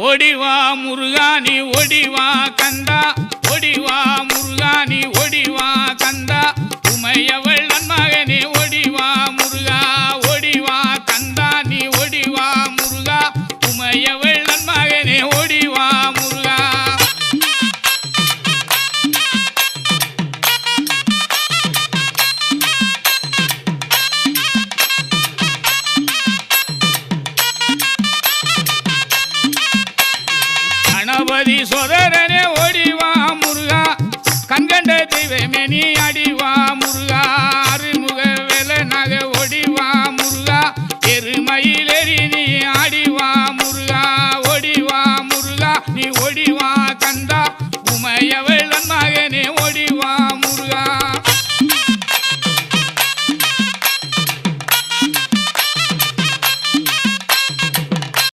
ஓடிவா முருகானி ஓடிவா கந்தா ஓடிவா முருகானி ஓடிவா கந்தா உமையவள் நன்மகனே ஓடிவா முருகா ஓடிவா கந்தா நீ ஓடிவா முருகா உமையவள் நன்மகனே ஓடிவா முருகா கணபதி சோதரனே ஓடிவா முருகா கண்கண்ட தெய்வமே நீ அடி